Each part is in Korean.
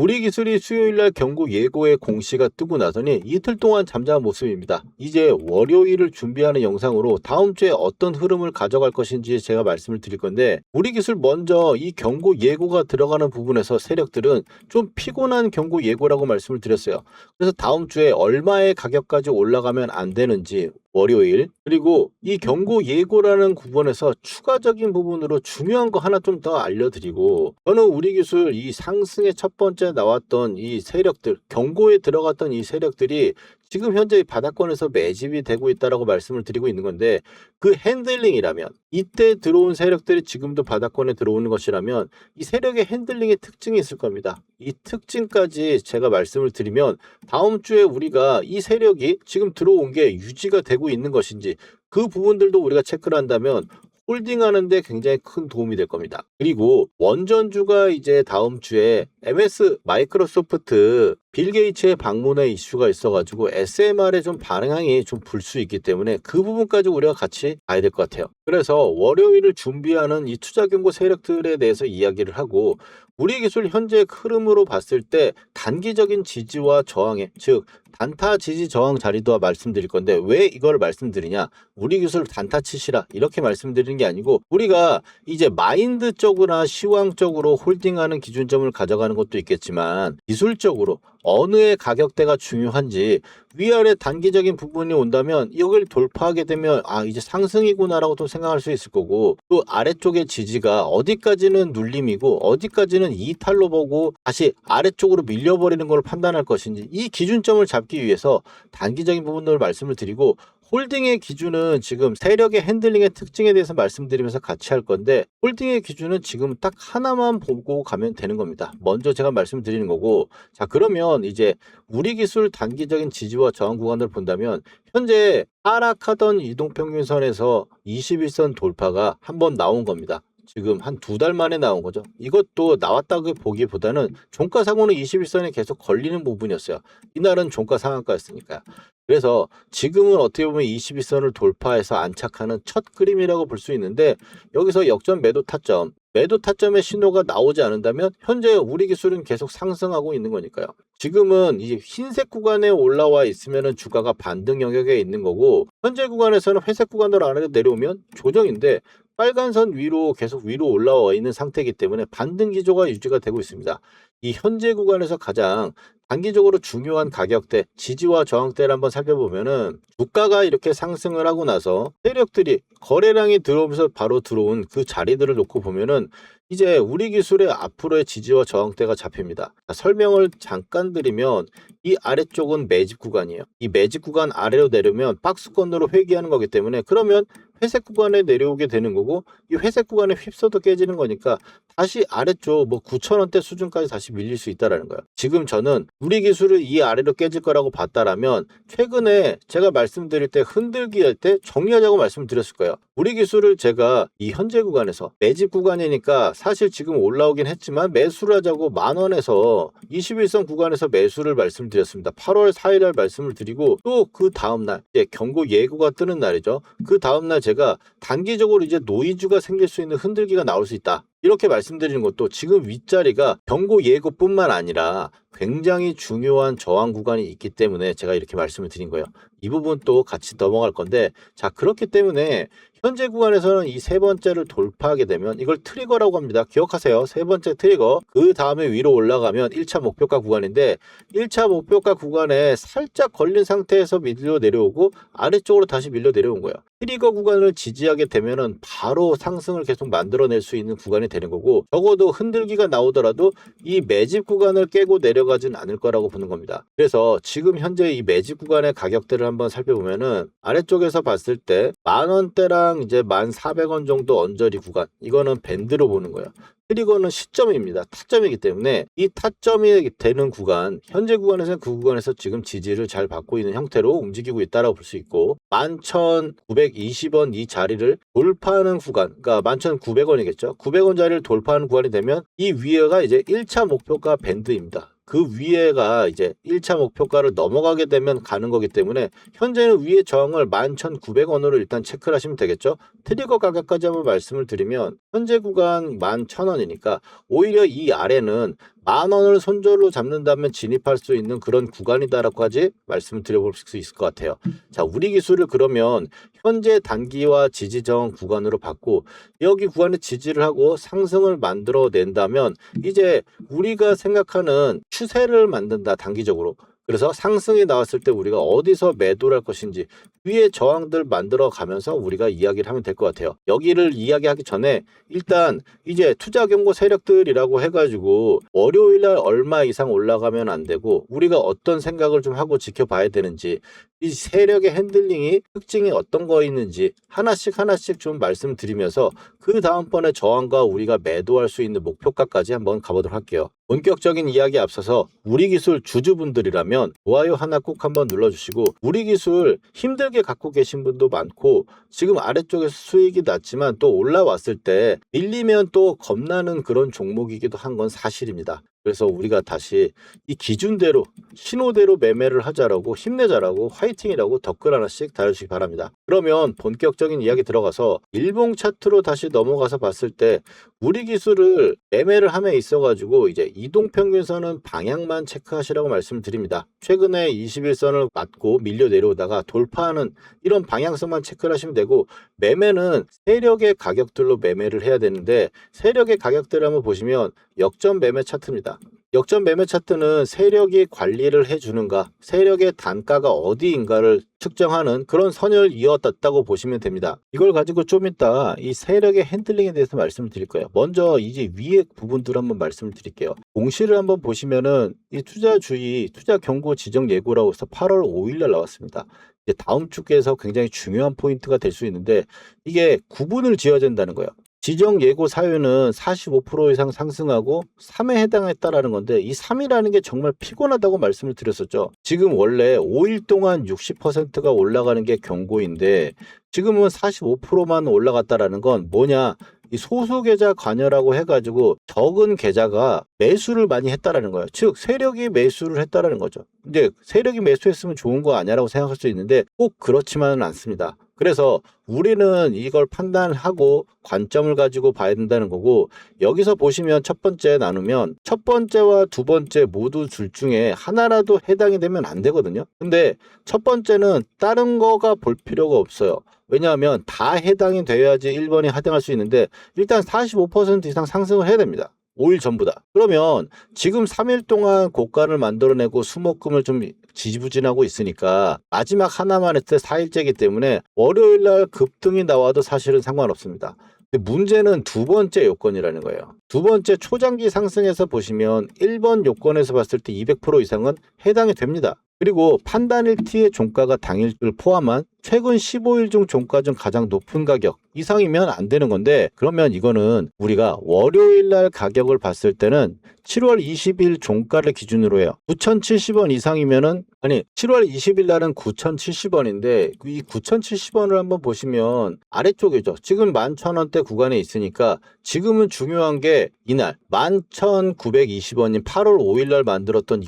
우리 기술이 수요일날 경고 예고의 공시가 뜨고 나서니 이틀 동안 잠잠한 모습입니다. 이제 월요일을 준비하는 영상으로 다음 주에 어떤 흐름을 가져갈 것인지 제가 말씀을 드릴 건데, 우리 기술 먼저 이 경고 예고가 들어가는 부분에서 세력들은 좀 피곤한 경고 예고라고 말씀을 드렸어요. 그래서 다음 주에 얼마의 가격까지 올라가면 안 되는지, 월요일, 그리고 이 경고 예고라는 부분에서 추가적인 부분으로 중요한 거 하나 좀 더 알려드리고, 저는 우리 기술 이 상승의 첫 번째 나왔던 이 세력들, 경고에 들어갔던 이 세력들이 지금 현재 바닥권에서 매집이 되고 있다라고 말씀을 드리고 있는 건데, 그 핸들링이라면, 이때 들어온 세력들이 지금도 바닥권에 들어오는 것이라면 이 세력의 핸들링의 특징이 있을 겁니다. 이 특징까지 제가 말씀을 드리면 다음 주에 우리가 이 세력이 지금 들어온 게 유지가 되고 있는 것인지, 그 부분들도 우리가 체크를 한다면 홀딩하는데 굉장히 큰 도움이 될 겁니다. 그리고 원전주가 이제 다음 주에 MS 마이크로소프트 빌 게이츠의 방문의 이슈가 있어가지고 SMR에 좀 반응이 좀 불 수 있기 때문에 그 부분까지 우리가 같이 봐야 될 것 같아요. 그래서 월요일을 준비하는 이 투자 경고 세력들에 대해서 이야기를 하고, 우리 기술 현재 흐름으로 봤을 때 단기적인 지지와 저항에, 즉 단타 지지 저항 자리도 말씀드릴 건데, 왜 이걸 말씀드리냐, 우리 기술 단타 치시라 이렇게 말씀드리는 게 아니고, 우리가 이제 마인드 쪽이나 시황적으로 홀딩하는 기준점을 가져가는 것도 있겠지만, 기술적으로 어느의 가격대가 중요한지, 위아래 단기적인 부분이 온다면 이걸 돌파하게 되면 이제 상승이구나라고 또 생각할 수 있을 거고, 또 아래쪽의 지지가 어디까지는 눌림이고 어디까지는 이탈로 보고 다시 아래쪽으로 밀려버리는 걸 판단할 것인지, 이 기준점을 잡기 위해서 단기적인 부분들을 말씀을 드리고, 홀딩의 기준은 지금 세력의 핸들링의 특징에 대해서 말씀드리면서 같이 할 건데, 홀딩의 기준은 지금 딱 하나만 보고 가면 되는 겁니다. 먼저 제가 말씀드리는 거고, 자, 그러면 이제 우리 기술 단기적인 지지와 저항 구간을 본다면, 현재 하락하던 이동평균선에서 21선 돌파가 한번 나온 겁니다. 지금 한 2달 만에 나온 거죠. 이것도 나왔다고 보기보다는 종가 상호는 21선에 계속 걸리는 부분이었어요. 이날은 종가 상한가였으니까요. 그래서 지금은 어떻게 보면 21선을 돌파해서 안착하는 첫 그림이라고 볼 수 있는데, 여기서 역전 매도 타점의 신호가 나오지 않는다면 현재 우리 기술은 계속 상승하고 있는 거니까요. 지금은 이제 흰색 구간에 올라와 있으면 주가가 반등 영역에 있는 거고, 현재 구간에서는 회색 구간으로 아래로 내려오면 조정인데, 빨간 선 위로 계속 위로 올라와 있는 상태이기 때문에 반등 기조가 유지가 되고 있습니다. 이 현재 구간에서 가장 단기적으로 중요한 가격대, 지지와 저항대를 한번 살펴보면은, 주가가 이렇게 상승을 하고 나서 세력들이 거래량이 들어오면서 바로 들어온 그 자리들을 놓고 보면은, 이제 우리 기술의 앞으로의 지지와 저항대가 잡힙니다. 설명을 잠깐 드리면, 이 아래쪽은 매집 구간이에요. 이 매집 구간 아래로 내려오면 박스권으로 회귀하는 거기 때문에, 그러면 회색 구간에 내려오게 되는 거고, 이 회색 구간에 휩써도 깨지는 거니까 다시 아래쪽 9,000원대 수준까지 다시 밀릴 수 있다라는 거예요. 지금 저는 우리 기술을 이 아래로 깨질 거라고 봤다라면, 최근에 제가 말씀드릴 때 흔들기 할 때 정리하자고 말씀드렸을 거예요. 우리 기술을 제가 이 현재 구간에서 매집 구간이니까 사실 지금 올라오긴 했지만 매수를 하자고 10,000원에서 21선 구간에서 매수를 말씀드렸습니다. 8월 4일날 말씀을 드리고, 또 그 다음날 이제 경고 예고가 뜨는 날이죠. 그 다음날 제가 단기적으로 이제 노이즈가 생길 수 있는 흔들기가 나올 수 있다, 이렇게 말씀드리는 것도 지금 윗자리가 경고 예고뿐만 아니라 굉장히 중요한 저항 구간이 있기 때문에 제가 이렇게 말씀을 드린 거예요. 이 부분 또 같이 넘어갈 건데, 자, 그렇기 때문에 현재 구간에서는 이 세 번째를 돌파하게 되면 이걸 트리거라고 합니다. 기억하세요. 세 번째 트리거. 그 다음에 위로 올라가면 1차 목표가 구간인데, 1차 목표가 구간에 살짝 걸린 상태에서 밀려 내려오고 아래쪽으로 다시 밀려 내려온 거예요. 트리거 구간을 지지하게 되면은 바로 상승을 계속 만들어낼 수 있는 구간이 되는 거고, 적어도 흔들기가 나오더라도 이 매집 구간을 깨고 내려가진 않을 거라고 보는 겁니다. 그래서 지금 현재 이 매집 구간의 가격대를 한번 살펴보면은, 아래쪽에서 봤을 때 10,000원대랑 이제 1,400원 정도 언저리 구간, 이거는 밴드로 보는 거예요. 트리거는 시점입니다. 타점이기 때문에 이 타점이 되는 구간, 현재 구간에서는 그 구간에서 지금 지지를 잘 받고 있는 형태로 움직이고 있다고 볼 수 있고, 11,920원 이 자리를 돌파하는 구간, 그러니까 11,900원이겠죠. 900원 자리를 돌파하는 구간이 되면 이 위에가 이제 1차 목표가 밴드입니다. 그 위에가 이제 1차 목표가를 넘어가게 되면 가는 거기 때문에 현재는 위에 저항을 11,900원으로 일단 체크를 하시면 되겠죠. 트리거 가격까지 한번 말씀을 드리면 현재 구간 11,000원이니까 오히려 이 아래는 10,000원을 손절로 잡는다면 진입할 수 있는 그런 구간이다라고까지 말씀을 드려볼 수 있을 것 같아요. 자, 우리 기술을 그러면 현재 단기와 지지 저항 구간으로 받고 여기 구간에 지지를 하고 상승을 만들어 낸다면 이제 우리가 생각하는 추세를 만든다, 단기적으로. 그래서 상승이 나왔을 때 우리가 어디서 매도를 할 것인지 위에 저항들 만들어 가면서 우리가 이야기를 하면 될 것 같아요. 여기를 이야기하기 전에 일단 이제 투자 경고 세력들이라고 해가지고 월요일날 얼마 이상 올라가면 안 되고 우리가 어떤 생각을 좀 하고 지켜봐야 되는지, 이 세력의 핸들링이 특징이 어떤 거 있는지 하나씩 좀 말씀드리면서 그 다음번에 저항과 우리가 매도할 수 있는 목표가까지 한번 가보도록 할게요. 본격적인 이야기에 앞서서 우리 기술 주주분들이라면 좋아요 하나 꼭 한번 눌러주시고, 우리 기술 힘들게 갖고 계신 분도 많고 지금 아래쪽에서 수익이 났지만 또 올라왔을 때 밀리면 또 겁나는 그런 종목이기도 한 건 사실입니다. 그래서 우리가 다시 이 기준대로 신호대로 매매를 하자라고, 힘내자라고, 화이팅이라고 댓글 하나씩 달아주시기 바랍니다. 그러면 본격적인 이야기 들어가서 일봉 차트로 다시 넘어가서 봤을 때 우리 기술을 매매를 함에 있어가지고 이제 이동평균선은 방향만 체크하시라고 말씀드립니다. 최근에 21선을 맞고 밀려 내려오다가 돌파하는 이런 방향성만 체크를 하시면 되고, 매매는 세력의 가격들로 매매를 해야 되는데 세력의 가격들을 한번 보시면 역전 매매 차트입니다. 역전 매매 차트는 세력이 관리를 해주는가, 세력의 단가가 어디인가를 측정하는 그런 선을 이어왔다고 보시면 됩니다. 이걸 가지고 좀 이따 이 세력의 핸들링에 대해서 말씀을 드릴 거예요. 먼저 이제 위에 부분들 한번 말씀을 드릴게요. 공시를 한번 보시면은 이 투자주의, 투자 경고 지정 예고라고 해서 8월 5일날 나왔습니다. 이제 다음 주께서 굉장히 중요한 포인트가 될 수 있는데 이게 구분을 지어야 된다는 거예요. 지정 예고 사유는 45% 이상 상승하고 3에 해당했다라는 건데 이 3이라는 게 정말 피곤하다고 말씀을 드렸었죠. 지금 원래 5일 동안 60%가 올라가는 게 경고인데 지금은 45%만 올라갔다라는 건 뭐냐? 이 소수 계좌 관여라고 해가지고 적은 계좌가 매수를 많이 했다라는 거예요. 즉 세력이 매수를 했다라는 거죠. 근데 세력이 매수했으면 좋은 거 아니야라고 생각할 수 있는데 꼭 그렇지만은 않습니다. 그래서 우리는 이걸 판단하고 관점을 가지고 봐야 된다는 거고, 여기서 보시면 첫 번째 나누면 첫 번째와 두 번째 모두 둘 중에 하나라도 해당이 되면 안 되거든요. 근데 첫 번째는 다른 거가 볼 필요가 없어요. 왜냐하면 다 해당이 돼야지 1번이 해당할 수 있는데 일단 45% 이상 상승을 해야 됩니다. 5일 전부 다. 그러면 지금 3일 동안 고가를 만들어내고 수목금을 좀 지지부진하고 있으니까 마지막 하나만 했을 때 4일째이기 때문에 월요일날 급등이 나와도 사실은 상관없습니다. 근데 문제는 두 번째 요건이라는 거예요. 두 번째 초장기 상승에서 보시면 1번 요건에서 봤을 때 200% 이상은 해당이 됩니다. 그리고 판단일 T의 종가가 당일을 포함한 최근 15일 중 종가 중 가장 높은 가격 이상이면 안 되는 건데, 그러면 이거는 우리가 월요일날 가격을 봤을 때는 7월 20일 종가를 기준으로 해요. 9,070원 이상이면은, 아니 7월 20일 날은 9,070원인데 이 9,070원을 한번 보시면 아래쪽이죠. 지금 11,000원대 구간에 있으니까 지금은 중요한 게 이날 11,920원인 8월 5일 날 만들었던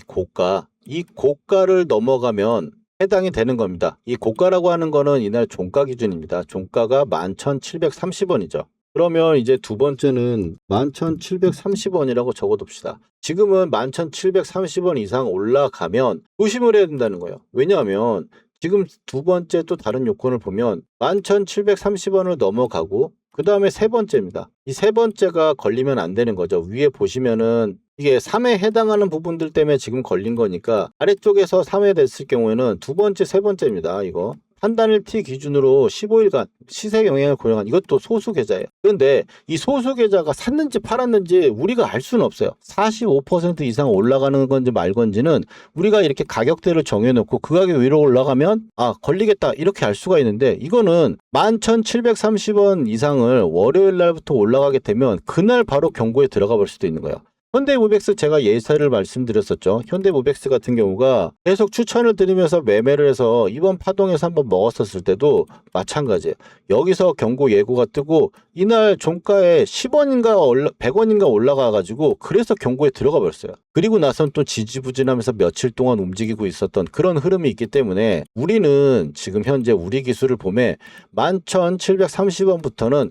이 고가를 넘어가면 해당이 되는 겁니다. 이 고가라고 하는 거는 이날 종가 기준입니다. 종가가 11,730원이죠. 그러면 이제 두 번째는 11,730원이라고 적어둡시다. 지금은 11,730원 이상 올라가면 조심을 해야 된다는 거예요. 왜냐하면 지금 두 번째 또 다른 요건을 보면 11,730원을 넘어가고 그 다음에 세 번째입니다. 이 세 번째가 걸리면 안 되는 거죠. 위에 보시면은 이게 3에 해당하는 부분들 때문에 지금 걸린 거니까 아래쪽에서 3에 됐을 경우에는 두 번째, 세 번째입니다. 이거 판단일 T 기준으로 15일간 시세 영향을 고려한 이것도 소수 계좌예요. 그런데 이 소수 계좌가 샀는지 팔았는지 우리가 알 수는 없어요. 45% 이상 올라가는 건지 말 건지는 우리가 이렇게 가격대를 정해놓고 그 가격 위로 올라가면 걸리겠다 이렇게 알 수가 있는데, 이거는 11,730원 이상을 월요일 날부터 올라가게 되면 그날 바로 경고에 들어가 볼 수도 있는 거예요. 현대모백스 제가 예사를 말씀드렸었죠. 현대모백스 같은 경우가 계속 추천을 드리면서 매매를 해서 이번 파동에서 한번 먹었었을 때도 마찬가지예요. 여기서 경고 예고가 뜨고 이날 종가에 10원인가 100원인가 올라가가지고 그래서 경고에 들어가 버렸어요. 그리고 나선 또 지지부진하면서 며칠 동안 움직이고 있었던 그런 흐름이 있기 때문에 우리는 지금 현재 우리 기술을 보면 11,730원부터는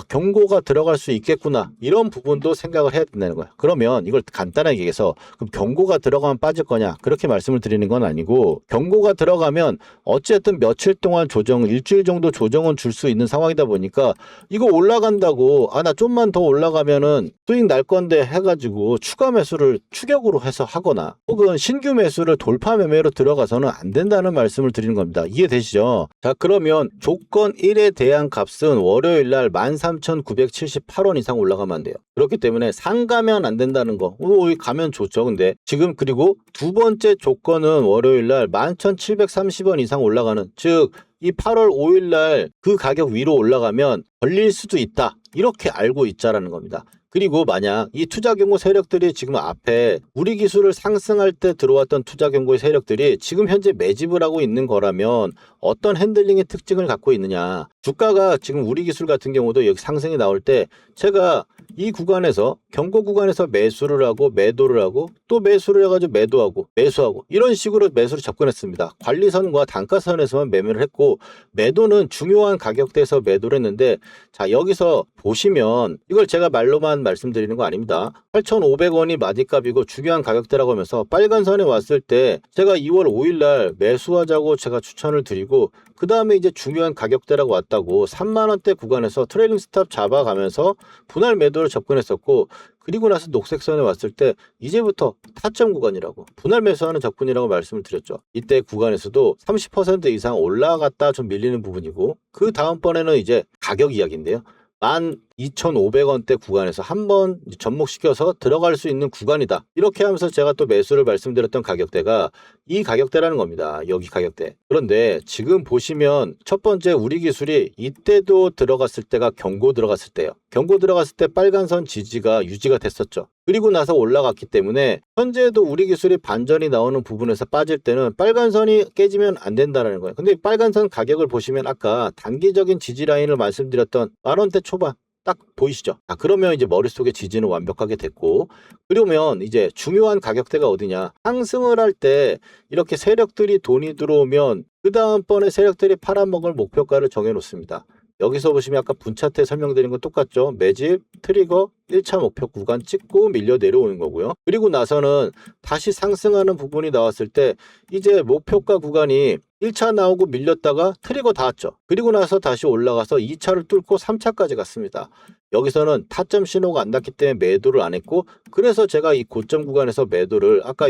경고가 들어갈 수 있겠구나. 이런 부분도 생각을 해야 된다는 거야. 그러면 이걸 간단하게 얘기해서 그럼 경고가 들어가면 빠질 거냐? 그렇게 말씀을 드리는 건 아니고 경고가 들어가면 어쨌든 며칠 동안 조정, 일주일 정도 조정은 줄 수 있는 상황이다 보니까 이거 올라간다고 나 좀만 더 올라가면은 수익 날 건데 해가지고 추가 매수를 추격으로 해서 하거나 혹은 신규 매수를 돌파 매매로 들어가서는 안 된다는 말씀을 드리는 겁니다. 이해되시죠? 자, 그러면 조건 1에 대한 값은 월요일 날 13,978원 이상 올라가면 안 돼요. 그렇기 때문에 상가면 안 된다는 거. 가면 좋죠. 근데 지금 그리고 두 번째 조건은 월요일 날 11,730원 이상 올라가는, 즉 이 8월 5일 날 그 가격 위로 올라가면 걸릴 수도 있다. 이렇게 알고 있자라는 겁니다. 그리고 만약 이 투자 경고 세력들이 지금 앞에 우리 기술을 상승할 때 들어왔던 투자 경고의 세력들이 지금 현재 매집을 하고 있는 거라면 어떤 핸들링의 특징을 갖고 있느냐. 주가가 지금 우리 기술 같은 경우도 여기 상승이 나올 때 제가 이 구간에서 경고 구간에서 매수를 하고 매도를 하고 또 매수를 해가지고 매도하고 매수하고 이런 식으로 매수를 접근했습니다. 관리선과 단가선에서만 매매를 했고 매도는 중요한 가격대에서 매도를 했는데, 자 여기서 보시면 이걸 제가 말로만 말씀드리는 거 아닙니다. 8,500원이 마디값이고 중요한 가격대라고 하면서 빨간 선에 왔을 때 제가 2월 5일 날 매수하자고 제가 추천을 드리고 그 다음에 이제 중요한 가격대라고 왔다고 3만원대 구간에서 트레일링 스탑 잡아가면서 분할 매도를 접근했었고, 그리고 나서 녹색선에 왔을 때 이제부터 타점 구간이라고 분할 매수하는 접근이라고 말씀을 드렸죠. 이때 구간에서도 30% 이상 올라갔다 좀 밀리는 부분이고, 그 다음번에는 이제 가격 이야기인데요. 12,500원대 구간에서 한번 접목시켜서 들어갈 수 있는 구간이다. 이렇게 하면서 제가 또 매수를 말씀드렸던 가격대가 이 가격대라는 겁니다. 여기 가격대. 그런데 지금 보시면 첫 번째 우리 기술이 이때도 들어갔을 때가 경고 들어갔을 때예요. 경고 들어갔을 때 빨간선 지지가 유지가 됐었죠. 그리고 나서 올라갔기 때문에 현재도 우리 기술이 반전이 나오는 부분에서 빠질 때는 빨간선이 깨지면 안 된다는 거예요. 근데 빨간선 가격을 보시면 아까 단기적인 지지 라인을 말씀드렸던 만원대 초반 딱 보이시죠? 그러면 이제 머릿속에 지지는 완벽하게 됐고, 그러면 이제 중요한 가격대가 어디냐? 상승을 할 때 이렇게 세력들이 돈이 들어오면 그 다음번에 세력들이 팔아먹을 목표가를 정해놓습니다. 여기서 보시면 아까 분차 때 설명드린 건 똑같죠. 매집, 트리거, 1차 목표 구간 찍고 밀려 내려오는 거고요. 그리고 나서는 다시 상승하는 부분이 나왔을 때 이제 목표가 구간이 1차 나오고 밀렸다가 트리거 닿았죠. 그리고 나서 다시 올라가서 2차를 뚫고 3차까지 갔습니다. 여기서는 타점 신호가 안 났기 때문에 매도를 안 했고, 그래서 제가 이 고점 구간에서 매도를 아까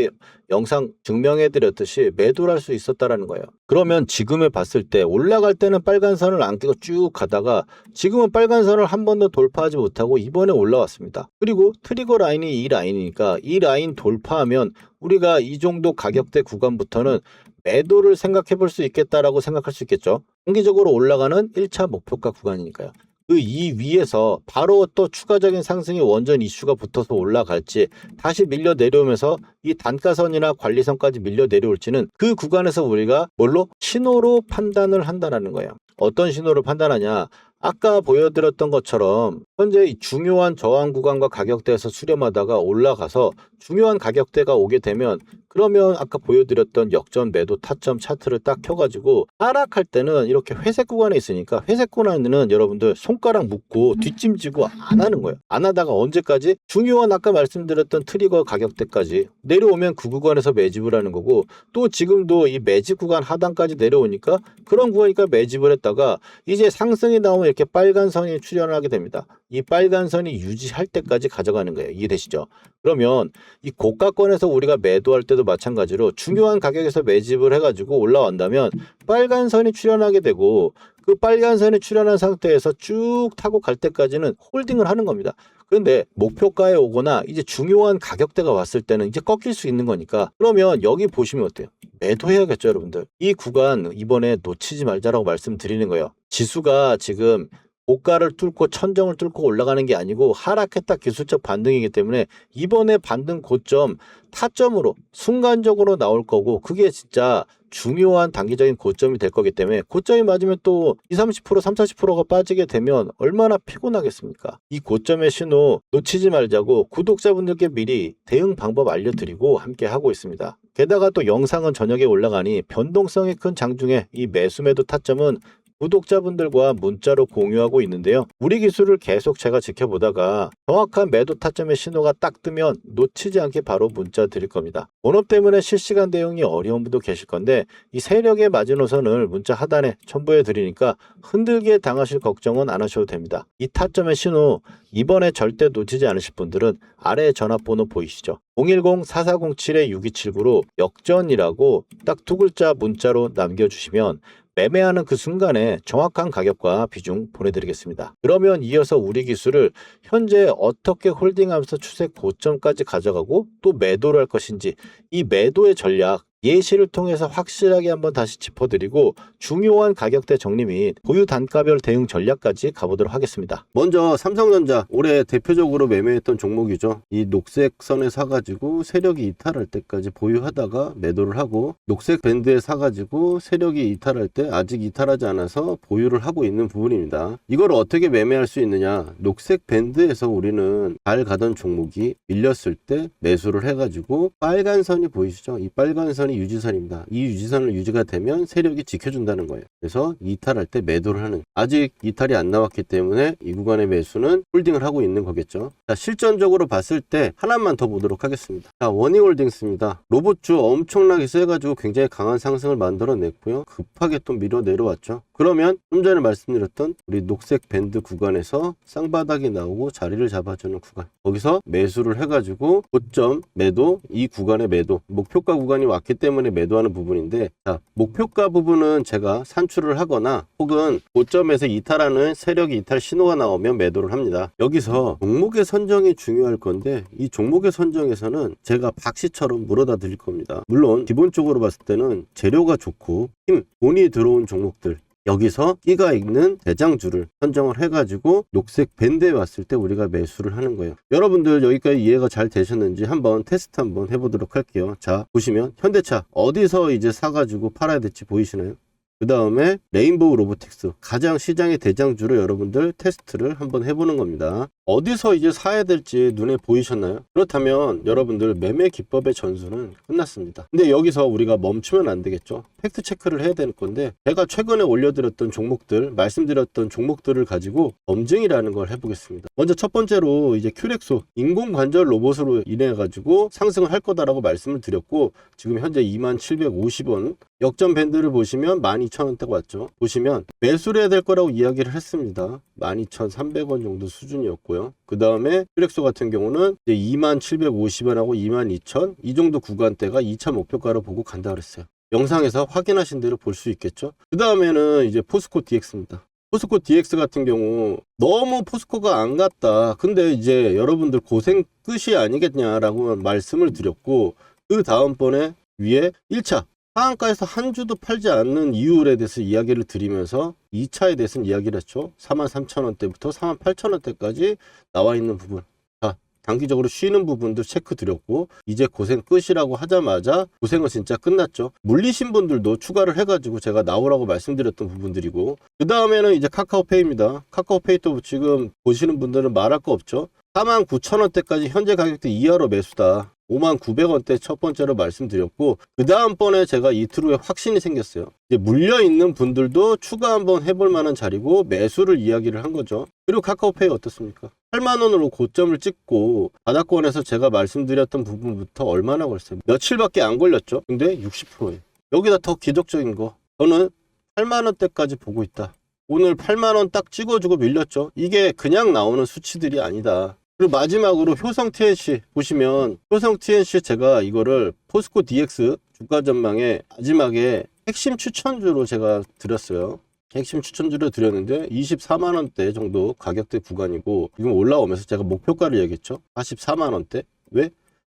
영상 증명해 드렸듯이 매도를 할 수 있었다라는 거예요. 그러면 지금에 봤을 때 올라갈 때는 빨간 선을 안 끼고 쭉 가다가 지금은 빨간 선을 한 번도 돌파하지 못하고 이번에 올라왔습니다. 그리고 트리거 라인이 이 라인이니까 이 라인 돌파하면 우리가 이 정도 가격대 구간부터는 매도를 생각해 볼 수 있겠다라고 생각할 수 있겠죠. 단기적으로 올라가는 1차 목표가 구간이니까요. 그 이 위에서 바로 또 추가적인 상승의 원전 이슈가 붙어서 올라갈지 다시 밀려 내려오면서 이 단가선이나 관리선까지 밀려 내려올지는 그 구간에서 우리가 뭘로? 신호로 판단을 한다는 거예요. 어떤 신호를 판단하냐? 아까 보여드렸던 것처럼 현재 이 중요한 저항 구간과 가격대에서 수렴하다가 올라가서 중요한 가격대가 오게 되면, 그러면 아까 보여드렸던 역전 매도 타점 차트를 딱 켜가지고 하락할 때는 이렇게 회색 구간에 있으니까 회색 구간에는 여러분들 손가락 묶고 뒷짐지고 안 하는 거예요. 안 하다가 언제까지? 중요한 아까 말씀드렸던 트리거 가격대까지 내려오면 그 구간에서 매집을 하는 거고, 또 지금도 이 매집 구간 하단까지 내려오니까 그런 구간이니까 매집을 했다가 이제 상승이 나오면 이렇게 빨간 선이 출현하게 됩니다. 이 빨간 선이 유지할 때까지 가져가는 거예요. 이해되시죠? 그러면 이 고가권에서 우리가 매도할 때도 마찬가지로 중요한 가격에서 매집을 해가지고 올라온다면 빨간 선이 출현하게 되고, 그 빨간 선이 출현한 상태에서 쭉 타고 갈 때까지는 홀딩을 하는 겁니다. 그런데 목표가에 오거나 이제 중요한 가격대가 왔을 때는 이제 꺾일 수 있는 거니까, 그러면 여기 보시면 어때요? 매도해야겠죠, 여러분들. 이 구간 이번에 놓치지 말자라고 말씀드리는 거예요. 지수가 지금 고가를 뚫고 천정을 뚫고 올라가는 게 아니고 하락했다 기술적 반등이기 때문에 이번에 반등 고점 타점으로 순간적으로 나올 거고 그게 진짜 중요한 단기적인 고점이 될 거기 때문에 고점이 맞으면 또 20, 30%, 30, 40%가 빠지게 되면 얼마나 피곤하겠습니까? 이 고점의 신호 놓치지 말자고 구독자분들께 미리 대응 방법 알려드리고 함께 하고 있습니다. 게다가 또 영상은 저녁에 올라가니 변동성이 큰 장중에 이 매수매도 타점은 구독자분들과 문자로 공유하고 있는데요. 우리 기술을 계속 제가 지켜보다가 정확한 매도 타점의 신호가 딱 뜨면 놓치지 않게 바로 문자 드릴 겁니다. 본업 때문에 실시간 대응이 어려운 분도 계실 건데 이 세력의 마지노선을 문자 하단에 첨부해 드리니까 흔들게 당하실 걱정은 안 하셔도 됩니다. 이 타점의 신호 이번에 절대 놓치지 않으실 분들은 아래 전화번호 보이시죠? 010-4407-6279로 역전이라고 딱 두 글자 문자로 남겨주시면 매매하는 그 순간에 정확한 가격과 비중 보내드리겠습니다. 그러면 이어서 우리 기술을 현재 어떻게 홀딩하면서 추세 고점까지 가져가고 또 매도를 할 것인지 이 매도의 전략 예시를 통해서 확실하게 한번 다시 짚어드리고 중요한 가격대 정리 및 보유 단가별 대응 전략까지 가보도록 하겠습니다. 먼저 삼성전자 올해 대표적으로 매매했던 종목이죠. 이 녹색 선에 사가지고 세력이 이탈할 때까지 보유하다가 매도를 하고 녹색 밴드에 사가지고 세력이 이탈할 때 아직 이탈하지 않아서 보유를 하고 있는 부분입니다. 이걸 어떻게 매매할 수 있느냐? 녹색 밴드에서 우리는 잘 가던 종목이 밀렸을 때 매수를 해가지고 빨간 선이 보이시죠? 이 빨간 선이 유지선입니다. 이 유지선을 유지가 되면 세력이 지켜준다는 거예요. 그래서 이탈할 때 매도를 하는, 아직 이탈이 안 나왔기 때문에 이 구간의 매수는 홀딩을 하고 있는 거겠죠. 자, 실전적으로 봤을 때 하나만 더 보도록 하겠습니다. 자, 원희홀딩스입니다. 로봇주 엄청나게 세가지고 굉장히 강한 상승을 만들어냈고요. 급하게 또 밀어 내려왔죠. 그러면 좀 전에 말씀드렸던 우리 녹색 밴드 구간에서 쌍바닥이 나오고 자리를 잡아주는 구간, 거기서 매수를 해가지고 고점 매도, 이 구간의 매도, 목표가 구간이 왔기 때문에 매도하는 부분인데, 자, 목표가 부분은 제가 산출을 하거나 혹은 고점에서 이탈하는 세력이 이탈 신호가 나오면 매도를 합니다. 여기서 종목의 선정이 중요할 건데 이 종목의 선정에서는 제가 박씨처럼 물어다 드릴 겁니다. 물론 기본적으로 봤을 때는 재료가 좋고 힘, 돈이 들어온 종목들, 여기서 끼가 있는 대장주를 선정을 해가지고 녹색 밴드에 왔을 때 우리가 매수를 하는 거예요. 여러분들 여기까지 이해가 잘 되셨는지 한번 테스트 한번 해보도록 할게요. 자, 보시면 현대차 어디서 이제 사가지고 팔아야 될지 보이시나요? 그 다음에 레인보우 로보틱스, 가장 시장의 대장주를 여러분들 테스트를 한번 해보는 겁니다. 어디서 이제 사야 될지 눈에 보이셨나요? 그렇다면 여러분들 매매 기법의 전수는 끝났습니다. 근데 여기서 우리가 멈추면 안 되겠죠. 팩트 체크를 해야 되는 건데, 제가 최근에 올려드렸던 종목들, 말씀드렸던 종목들을 가지고 검증이라는 걸 해보겠습니다. 먼저 첫 번째로 이제 큐렉소 인공관절 로봇으로 인해 가지고 상승을 할 거다라고 말씀을 드렸고, 지금 현재 2750원 역전 밴드를 보시면 12,000원대가 왔죠. 보시면 매수를 해야 될 거라고 이야기를 했습니다. 12,300원 정도 수준이었고요. 그 다음에 퓨렉소 같은 경우는 이제 2750원하고 22,000 이 정도 구간대가 2차 목표가로 보고 간다 그랬어요. 영상에서 확인하신 대로 볼 수 있겠죠. 그 다음에는 이제 포스코 DX입니다. 포스코 DX 같은 경우 너무 포스코가 안 갔다. 근데 이제 여러분들 고생 끝이 아니겠냐라고 말씀을 드렸고, 그 다음번에 위에 1차 하한가에서 한 주도 팔지 않는 이유에 대해서 이야기를 드리면서 2차에 대해서는 이야기를 했죠. 43,000원대부터 48,000원대까지 나와 있는 부분. 자, 단기적으로 쉬는 부분도 체크 드렸고, 이제 고생 끝이라고 하자마자 고생은 진짜 끝났죠. 물리신 분들도 추가를 해가지고 제가 나오라고 말씀드렸던 부분들이고, 그 다음에는 이제 카카오페이입니다. 카카오페이 또 지금 보시는 분들은 말할 거 없죠. 49,000원대까지 현재 가격대 이하로 매수다. 59,000원대 첫 번째로 말씀드렸고, 그 다음번에 제가 이틀 후에 확신이 생겼어요. 이제 물려있는 분들도 추가 한번 해볼 만한 자리고 매수를 이야기를 한 거죠. 그리고 카카오페이 어떻습니까? 8만원으로 고점을 찍고 바닥권에서 제가 말씀드렸던 부분부터 얼마나 걸렸어요? 며칠밖에 안 걸렸죠. 근데 60%예요. 여기다 더 기적적인 거, 저는 8만원대까지 보고 있다. 오늘 8만원 딱 찍어주고 밀렸죠. 이게 그냥 나오는 수치들이 아니다. 그리고 마지막으로 효성 TNC 보시면, 효성 TNC 제가 이거를 포스코 DX 주가 전망에 마지막에 핵심 추천주로 제가 드렸어요. 핵심 추천주로 드렸는데 24만원대 정도 가격대 구간이고, 지금 올라오면서 제가 목표가를 얘기했죠. 44만원대. 왜?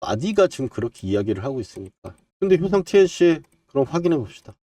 마디가 지금 그렇게 이야기를 하고 있으니까. 근데 효성 TNC 그럼 확인해 봅시다.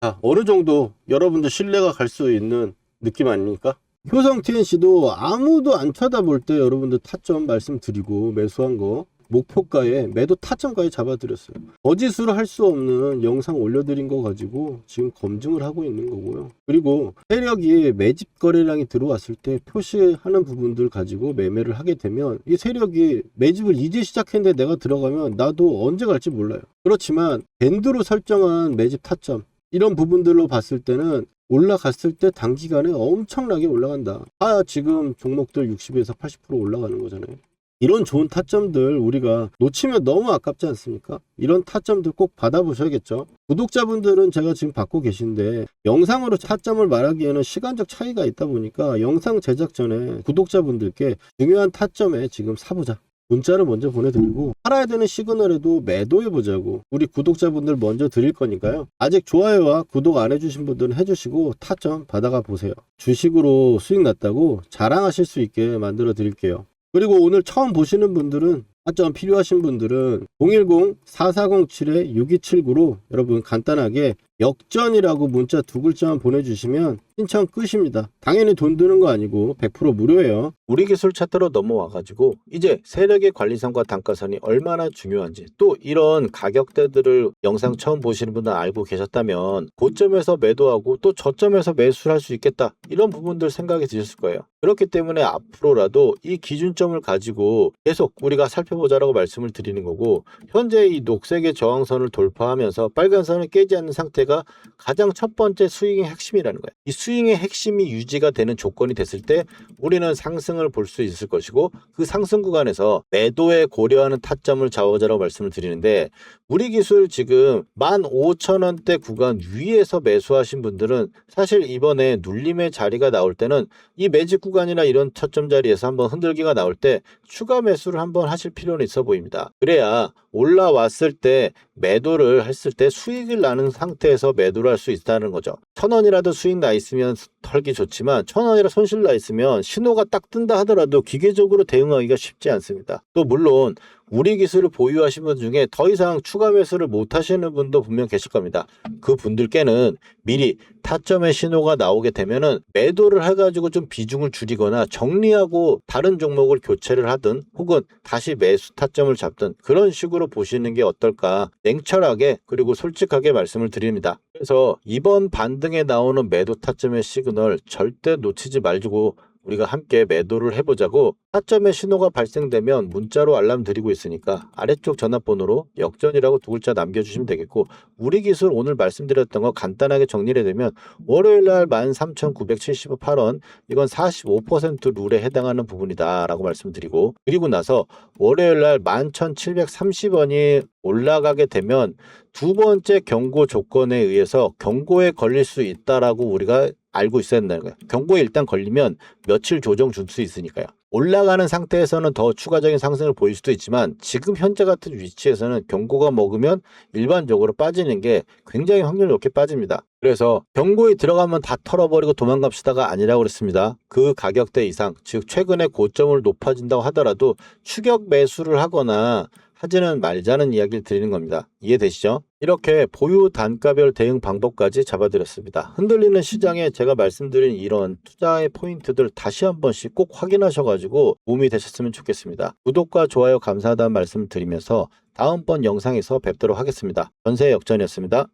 자, 어느 정도 여러분들 신뢰가 갈 수 있는 느낌 아닙니까? 효성 TNC도 아무도 안 쳐다볼 때 여러분들 타점 말씀드리고 매수한 거 목표가에 매도 타점까지 잡아드렸어요. 거짓으로 할 수 없는 영상 올려드린 거 가지고 지금 검증을 하고 있는 거고요. 그리고 세력이 매집 거래량이 들어왔을 때 표시하는 부분들 가지고 매매를 하게 되면 이 세력이 매집을 이제 시작했는데 내가 들어가면 나도 언제 갈지 몰라요. 그렇지만 밴드로 설정한 매집 타점 이런 부분들로 봤을 때는 올라갔을 때 단기간에 엄청나게 올라간다. 지금 종목들 60에서 80% 올라가는 거잖아요. 이런 좋은 타점들 우리가 놓치면 너무 아깝지 않습니까? 이런 타점들 꼭 받아보셔야겠죠. 구독자분들은 제가 지금 받고 계신데 영상으로 타점을 말하기에는 시간적 차이가 있다 보니까 영상 제작 전에 구독자분들께 중요한 타점에 지금 사보자. 문자를 먼저 보내드리고 팔아야 되는 시그널에도 매도해보자고 우리 구독자분들 먼저 드릴 거니까요. 아직 좋아요와 구독 안 해주신 분들은 해주시고 타점 받아가 보세요. 주식으로 수익 났다고 자랑하실 수 있게 만들어 드릴게요. 그리고 오늘 처음 보시는 분들은 타점 필요하신 분들은 010-4407-6279로 여러분 간단하게 역전이라고 문자 2글자만 보내주시면 신청 끝입니다. 당연히 돈 드는 거 아니고 100% 무료예요. 우리 기술 차트로 넘어와가지고 이제 세력의 관리선과 단가선이 얼마나 중요한지 또 이런 가격대들을 영상 처음 보시는 분들 알고 계셨다면 고점에서 매도하고 또 저점에서 매수를 할 수 있겠다 이런 부분들 생각이 드셨을 거예요. 그렇기 때문에 앞으로라도 이 기준점을 가지고 계속 우리가 살펴보자라고 말씀을 드리는 거고 현재 이 녹색의 저항선을 돌파하면서 빨간 선을 깨지 않는 상태가 가장 첫 번째 스윙의 핵심이라는 거예요. 이 스윙의 핵심이 유지가 되는 조건이 됐을 때 우리는 상승을 볼 수 있을 것이고 그 상승 구간에서 매도에 고려하는 타점을 잡아보자라고 말씀을 드리는데 우리 기술 지금 15,000원대 구간 위에서 매수하신 분들은 사실 이번에 눌림의 자리가 나올 때는 이 매집 구간이나 이런 타점 자리에서 한번 흔들기가 나올 때 추가 매수를 한번 하실 필요는 있어 보입니다. 그래야 올라왔을 때 매도를 했을 때 수익을 나는 상태에서 매도를 할 수 있다는 거죠. 1,000원이라도 수익 나 있으면 털기 좋지만 1,000원이라 손실 나 있으면 신호가 딱 뜬다 하더라도 기계적으로 대응하기가 쉽지 않습니다. 또 물론 우리 기술을 보유하신 분 중에 더 이상 추가 매수를 못 하시는 분도 분명 계실 겁니다. 그 분들께는 미리 타점의 신호가 나오게 되면은 매도를 해가지고 좀 비중을 줄이거나 정리하고 다른 종목을 교체를 하든 혹은 다시 매수 타점을 잡든 그런 식으로 보시는 게 어떨까 냉철하게 그리고 솔직하게 말씀을 드립니다. 그래서 이번 반등에 나오는 매도 타점의 시그널 절대 놓치지 말고 우리가 함께 매도를 해보자고 타점의 신호가 발생되면 문자로 알람 드리고 있으니까 아래쪽 전화번호로 역전이라고 2글자 남겨주시면 되겠고 우리 기술 오늘 말씀드렸던 거 간단하게 정리를 해되면 월요일날 13,978원 이건 45% 룰에 해당하는 부분이다 라고 말씀드리고 그리고 나서 월요일날 11,730원이 올라가게 되면 두 번째 경고 조건에 의해서 경고에 걸릴 수 있다라고 우리가 알고 있어야 된다는 거예요. 경고에 일단 걸리면 며칠 조정 줄 수 있으니까요. 올라가는 상태에서는 더 추가적인 상승을 보일 수도 있지만 지금 현재 같은 위치에서는 경고가 먹으면 일반적으로 빠지는 게 굉장히 확률 높게 빠집니다. 그래서 경고에 들어가면 다 털어버리고 도망갑시다가 아니라고 그랬습니다. 그 가격대 이상 즉 최근에 고점을 높아진다고 하더라도 추격 매수를 하거나 하지는 말자는 이야기를 드리는 겁니다. 이해되시죠? 이렇게 보유 단가별 대응 방법까지 잡아드렸습니다. 흔들리는 시장에 제가 말씀드린 이런 투자의 포인트들 다시 한 번씩 꼭 확인하셔가지고 도움이 되셨으면 좋겠습니다. 구독과 좋아요 감사하다는 말씀 드리면서 다음번 영상에서 뵙도록 하겠습니다. 전세 역전이었습니다.